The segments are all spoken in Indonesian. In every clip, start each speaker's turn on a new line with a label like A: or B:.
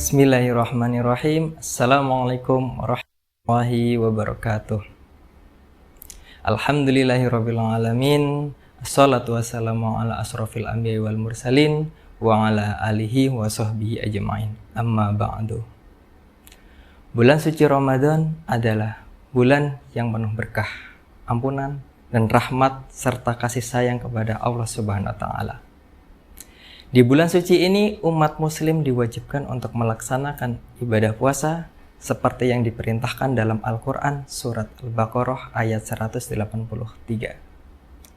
A: Bismillahirrahmanirrahim. Assalamualaikum warahmatullahi wabarakatuh. Alhamdulillahirrabbilalamin. Assalatu wassalamu ala asrofil anbiya wal mursalin wa ala alihi wa sahbihi ajma'in. Amma ba'du. Bulan suci Ramadan adalah bulan yang penuh berkah, ampunan, dan rahmat serta kasih sayang kepada Allah Subhanahu wa Ta'ala. Di bulan suci ini, umat muslim diwajibkan untuk melaksanakan ibadah puasa seperti yang diperintahkan dalam Al-Quran surat Al-Baqarah ayat 183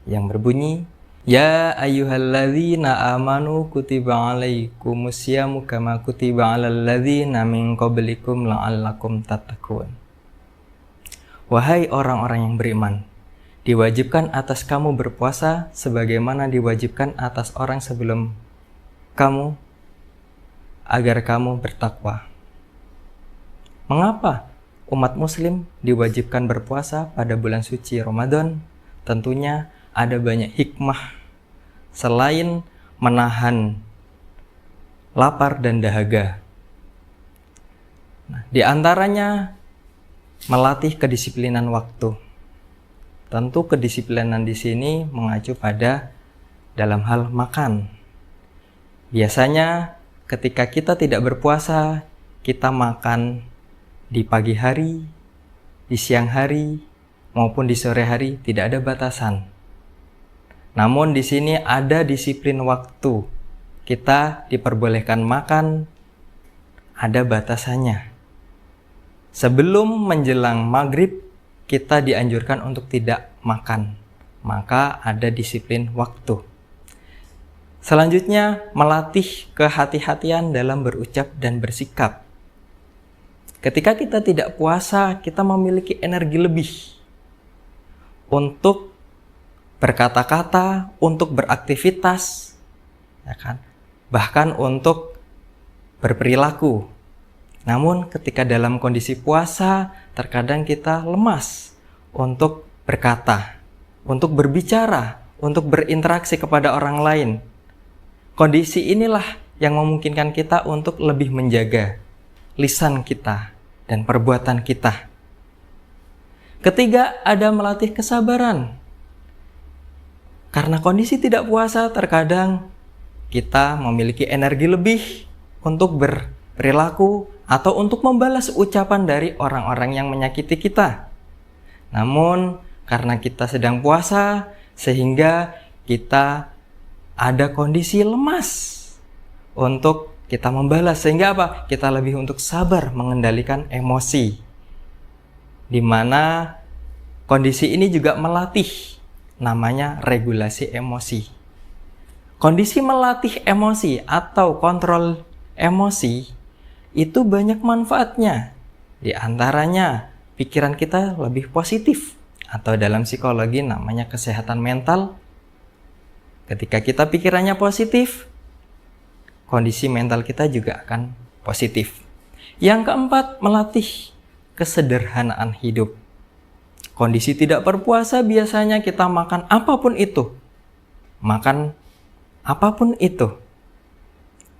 A: yang berbunyi, Ya ayyuhalladzina amanu kutiba alaikumusyamu kama kutiba alal ladzina min qablikum la'allakum tattaqun. Wahai orang-orang yang beriman, diwajibkan atas kamu berpuasa sebagaimana diwajibkan atas orang sebelum kamu agar kamu bertakwa. Mengapa umat muslim diwajibkan berpuasa pada bulan suci Ramadan? Tentunya ada banyak hikmah selain menahan lapar dan dahaga. Di antaranya melatih kedisiplinan waktu. Tentu kedisiplinan di sini mengacu pada dalam hal makan. Biasanya ketika kita tidak berpuasa, kita makan di pagi hari, di siang hari, maupun di sore hari, tidak ada batasan. Namun di sini ada disiplin waktu. Kita diperbolehkan makan, ada batasannya. Sebelum menjelang maghrib, kita dianjurkan untuk tidak makan. Maka ada disiplin waktu. Selanjutnya, melatih kehati-hatian dalam berucap dan bersikap. Ketika kita tidak puasa, kita memiliki energi lebih untuk berkata-kata, untuk beraktivitas, ya kan? Bahkan untuk berperilaku. Namun ketika dalam kondisi puasa, terkadang kita lemas untuk berkata, untuk berbicara, untuk berinteraksi kepada orang lain. Kondisi inilah yang memungkinkan kita untuk lebih menjaga lisan kita dan perbuatan kita. Ketiga, ada melatih kesabaran. Karena kondisi tidak puasa, terkadang kita memiliki energi lebih untuk berperilaku atau untuk membalas ucapan dari orang-orang yang menyakiti kita. Namun, karena kita sedang puasa, sehingga kita ada kondisi lemas untuk kita membalas. Sehingga apa? Kita lebih untuk sabar mengendalikan emosi. Di mana kondisi ini juga melatih namanya regulasi emosi. Kondisi melatih emosi atau kontrol emosi itu banyak manfaatnya. Di antaranya pikiran kita lebih positif atau dalam psikologi namanya kesehatan mental. Ketika kita pikirannya positif, kondisi mental kita juga akan positif. Yang keempat, melatih kesederhanaan hidup. Kondisi tidak berpuasa biasanya kita makan apapun itu. Makan apapun itu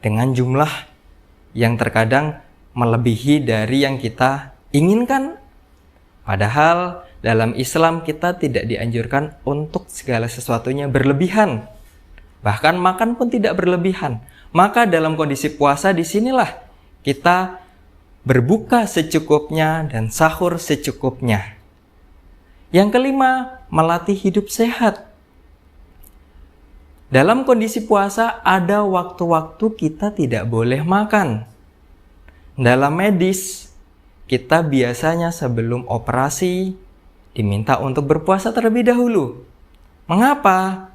A: dengan jumlah yang terkadang melebihi dari yang kita inginkan. Padahal dalam Islam kita tidak dianjurkan untuk segala sesuatunya berlebihan. Bahkan makan pun tidak berlebihan. Maka dalam kondisi puasa disinilah kita berbuka secukupnya dan sahur secukupnya. Yang kelima, melatih hidup sehat. Dalam kondisi puasa ada waktu-waktu kita tidak boleh makan. Dalam medis, kita biasanya sebelum operasi diminta untuk berpuasa terlebih dahulu. Mengapa?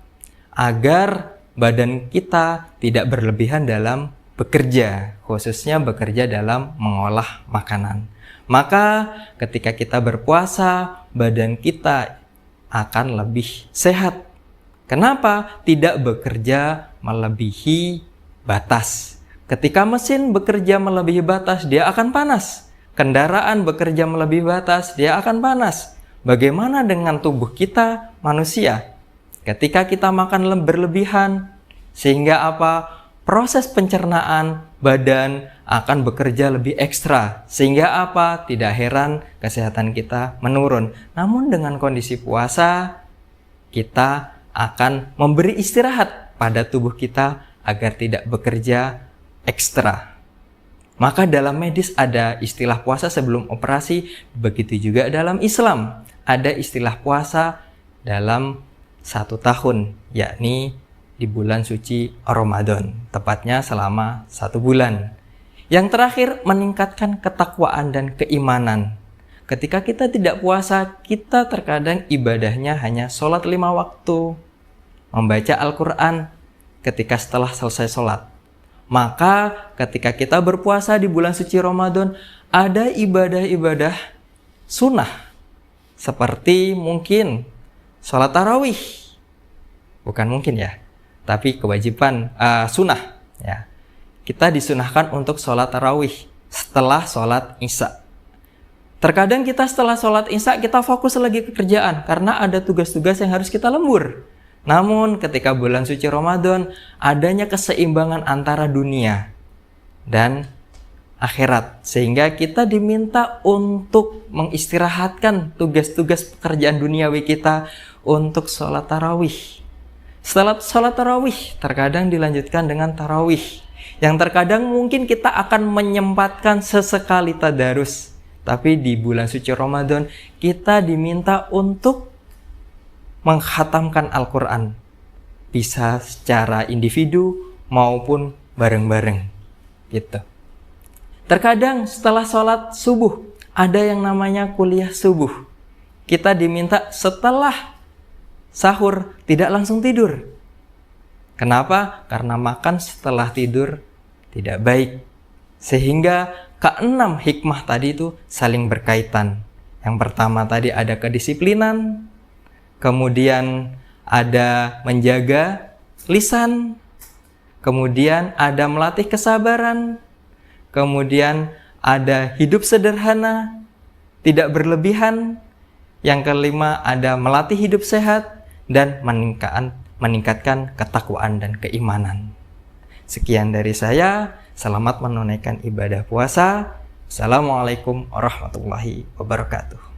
A: Agar badan kita tidak berlebihan dalam bekerja, khususnya bekerja dalam mengolah makanan. Maka ketika kita berpuasa, badan kita akan lebih sehat. Kenapa? Tidak bekerja melebihi batas. Ketika mesin bekerja melebihi batas, dia akan panas. Kendaraan bekerja melebihi batas, dia akan panas. Bagaimana dengan tubuh kita, manusia? Ketika kita makan berlebihan, sehingga apa? Proses pencernaan badan akan bekerja lebih ekstra. Sehingga apa? Tidak heran kesehatan kita menurun. Namun dengan kondisi puasa, kita akan memberi istirahat pada tubuh kita agar tidak bekerja ekstra. Maka dalam medis ada istilah puasa sebelum operasi, begitu juga dalam Islam. Ada istilah puasa dalam 1 tahun, yakni di bulan suci Ramadan, tepatnya selama 1 bulan. Yang terakhir, meningkatkan ketakwaan dan keimanan. Ketika kita tidak puasa, kita terkadang ibadahnya hanya sholat 5 waktu, membaca Al-Quran ketika setelah selesai sholat. Maka ketika kita berpuasa di bulan suci Ramadan, ada ibadah-ibadah sunnah. Seperti mungkin sholat tarawih. Bukan mungkin ya, tapi kewajiban sunnah. Ya. Kita disunahkan untuk sholat tarawih setelah sholat isya. Terkadang kita setelah sholat isya kita fokus lagi ke kerjaan karena ada tugas-tugas yang harus kita lembur. Namun ketika bulan suci Ramadan, adanya keseimbangan antara dunia dan akhirat. Sehingga kita diminta untuk mengistirahatkan tugas-tugas pekerjaan duniawi kita untuk sholat tarawih. Setelah sholat tarawih, terkadang dilanjutkan dengan tarawih. Yang terkadang mungkin kita akan menyempatkan sesekali tadarus. Tapi di bulan suci Ramadan, kita diminta untuk menghatamkan Al-Quran, bisa secara individu maupun bareng-bareng gitu. Terkadang setelah sholat subuh ada yang namanya kuliah subuh. Kita diminta setelah sahur tidak langsung tidur. Kenapa? Karena makan setelah tidur tidak baik. Sehingga keenam hikmah tadi itu saling berkaitan. Yang pertama tadi ada kedisiplinan, kemudian ada menjaga lisan, kemudian ada melatih kesabaran, kemudian ada hidup sederhana, tidak berlebihan, yang kelima ada melatih hidup sehat, dan meningkatkan ketakwaan dan keimanan. Sekian dari saya, selamat menunaikan ibadah puasa. Assalamualaikum warahmatullahi wabarakatuh.